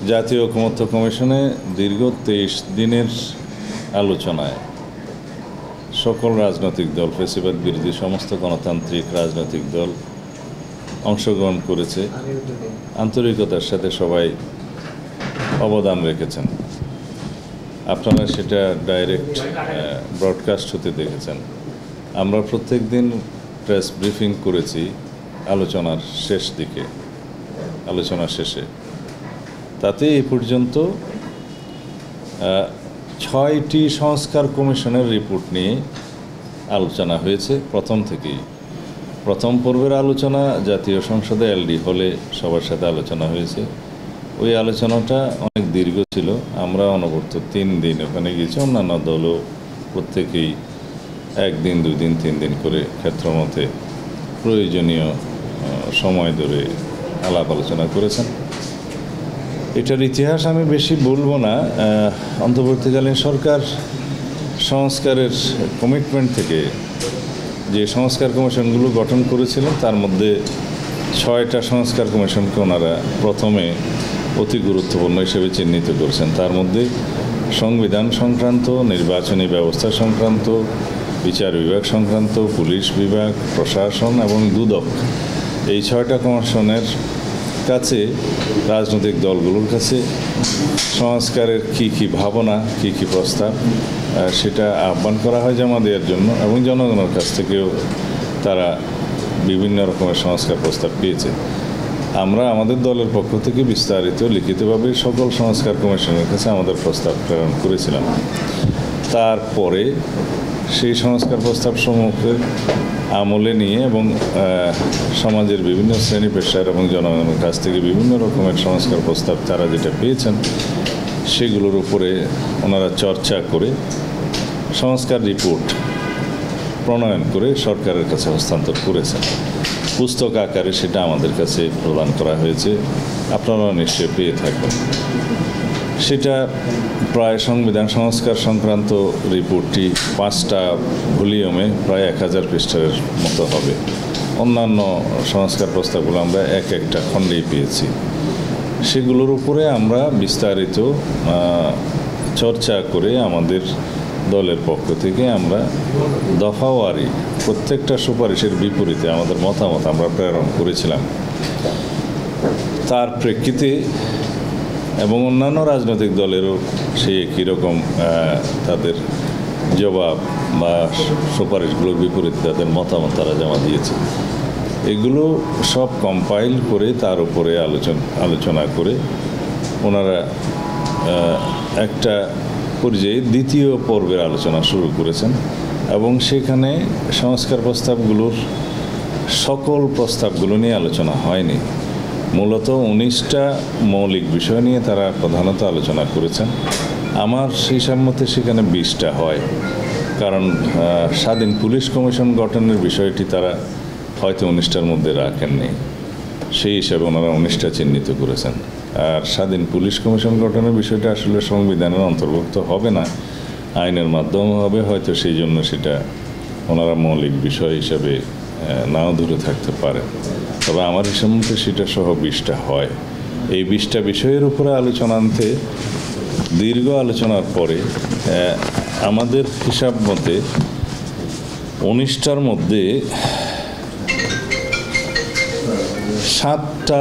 জাতীয় ঐকমত্য কমিশনে দীর্ঘ 23 দিনের আলোচনায় সকল রাজনৈতিক দল, ফ্যাসিবাদ বিরোধী সমস্ত গণতান্ত্রিক রাজনৈতিক দল অংশগ্রহণ করেছে। আন্তরিকতার সাথে সবাই অবদান রেখেছেন। আপনারা সেটা ডাইরেক্ট ব্রডকাস্ট হতে দেখেছেন। আমরা প্রত্যেক দিন প্রেস ব্রিফিং করেছি আলোচনার শেষে। তাতে এই পর্যন্ত 6টি সংস্কার কমিশনের রিপোর্ট নিয়ে আলোচনা হয়েছে। প্রথম পর্বের আলোচনা জাতীয় সংসদে এলডি হলে সবার সাথে আলোচনা হয়েছে। ওই আলোচনাটা অনেক দীর্ঘ ছিল। আমরা অনবরত 3 দিন ওখানে গেছি। অন্যান্য দলও প্রত্যেকেই 1 দিন 2 দিন 3 দিন করে ক্ষেত্রমতে প্রয়োজনীয় সময় ধরে আলাপ আলোচনা করেছেন। এটার ইতিহাস আমি বেশি বলবো না। অন্তর্বর্তীকালীন সরকার সংস্কারের কমিটমেন্ট থেকে যে সংস্কার কমিশনগুলো গঠন করেছিলেন তার মধ্যে 6টা সংস্কার কমিশনকে ওনারা প্রথমে অতি গুরুত্বপূর্ণ হিসেবে চিহ্নিত করেছেন। তার মধ্যে সংবিধান সংক্রান্ত, নির্বাচনী ব্যবস্থা সংক্রান্ত, বিচার বিভাগ সংক্রান্ত, পুলিশ বিভাগ, প্রশাসন এবং দুদক, এই 6টা কমিশনের কাছে, রাজনৈতিক দলগুলোর কাছে সংস্কারের কী ভাবনা, কী প্রস্তাব, সেটা আহ্বান করা হয় জমা দেওয়ার জন্য। এবং জনগণের কাছ থেকেও তারা বিভিন্ন রকমের সংস্কার প্রস্তাব পেয়েছে। আমরা আমাদের দলের পক্ষ থেকে বিস্তারিত লিখিতভাবে সকল সংস্কার কমিশনের কাছে আমাদের প্রস্তাব প্রেরণ করেছিলাম। তারপরে সেই সংস্কার প্রস্তাব সমূহকে আমলে নিয়ে এবং সমাজের বিভিন্ন শ্রেণী পেশার এবং জনগণের কাছ থেকে বিভিন্ন রকমের সংস্কার প্রস্তাব তারা যেটা পেয়েছেন সেগুলোর উপরে ওনারা চর্চা করে সংস্কার রিপোর্ট প্রণয়ন করে সরকারের কাছে হস্তান্তর করেছেন। পুস্তক আকারে সেটা আমাদের কাছে প্রদান করা হয়েছে, আপনারা নিশ্চয়ই পেয়ে থাকবেন। সেটা প্রায় সংবিধান সংস্কার সংক্রান্ত রিপোর্টটি 5টা ভলিউমে প্রায় 1000 পৃষ্ঠার মতো হবে। অন্যান্য সংস্কার প্রস্তাবগুলো আমরা একটা খণ্ডেই পেয়েছি। সেগুলোর উপরে আমরা বিস্তারিত চর্চা করে আমাদের দলের পক্ষ থেকে আমরা দফাওয়ারি প্রত্যেকটা সুপারিশের বিপরীতে আমাদের মতামত আমরা প্রেরণ করেছিলাম। তার প্রেক্ষিতে এবং অন্যান্য রাজনৈতিক দলেরও সেই একই রকম তাদের জবাব বা সুপারিশগুলোর বিপরীতে তাদের মতামত তারা জমা দিয়েছে। এগুলো সব কম্পাইল করে তার উপরে আলোচনা করে ওনারা একটা পর্যায়ে 2য় পর্বের আলোচনা শুরু করেছেন। এবং সেখানে সংস্কার প্রস্তাবগুলোর সকল প্রস্তাবগুলো নিয়ে আলোচনা হয়নি। মূলত 19টা মৌলিক বিষয় নিয়ে তারা প্রধানত আলোচনা করেছেন। আমার হিসাব মতে সেখানে 20টা হয়, কারণ স্বাধীন পুলিশ কমিশন গঠনের বিষয়টি তারা হয়তো 19টার মধ্যে রাখেননি। সেই হিসাবে ওনারা 19টা চিহ্নিত করেছেন। আর স্বাধীন পুলিশ কমিশন গঠনের বিষয়টা আসলে সংবিধানের অন্তর্ভুক্ত হবে না, আইনের মাধ্যমে হবে, হয়তো সেই জন্য সেটা ওনারা মৌলিক বিষয় হিসাবে নাও ধরে থাকতে পারে। তবে আমার হিসাব মতে সেটা সহ 20টা হয়। এই 20টা বিষয়ের উপরে আলোচনা আনতে দীর্ঘ আলোচনার পরে আমাদের হিসাব মতে 19টার মধ্যে 7টা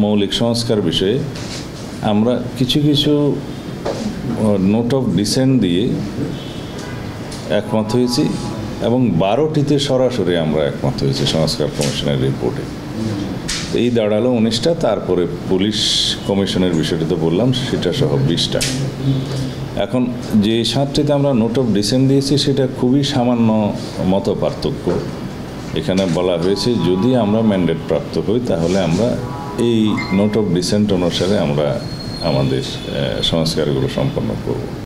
মৌলিক সংস্কার বিষয়ে আমরা কিছু নোট অফ ডিসেন্ট দিয়ে একমত হয়েছি এবং 12টিতে সরাসরি আমরা একমত হয়েছি সংস্কার কমিশনের রিপোর্টে। এই দাঁড়ালো 19টা। তারপরে পুলিশ কমিশনের বিষয়টি তো বললাম, সেটা সহ 20টা। এখন যে 7টিতে আমরা নোট অফ ডিসেন্ট দিয়েছি সেটা খুবই সামান্য মত পার্থক্য। এখানে বলা হয়েছে যদি আমরা ম্যান্ডেট প্রাপ্ত হই তাহলে আমরা এই নোট অফ ডিসেন্ট অনুসারে আমরা আমাদের সংস্কারগুলো সম্পন্ন করব।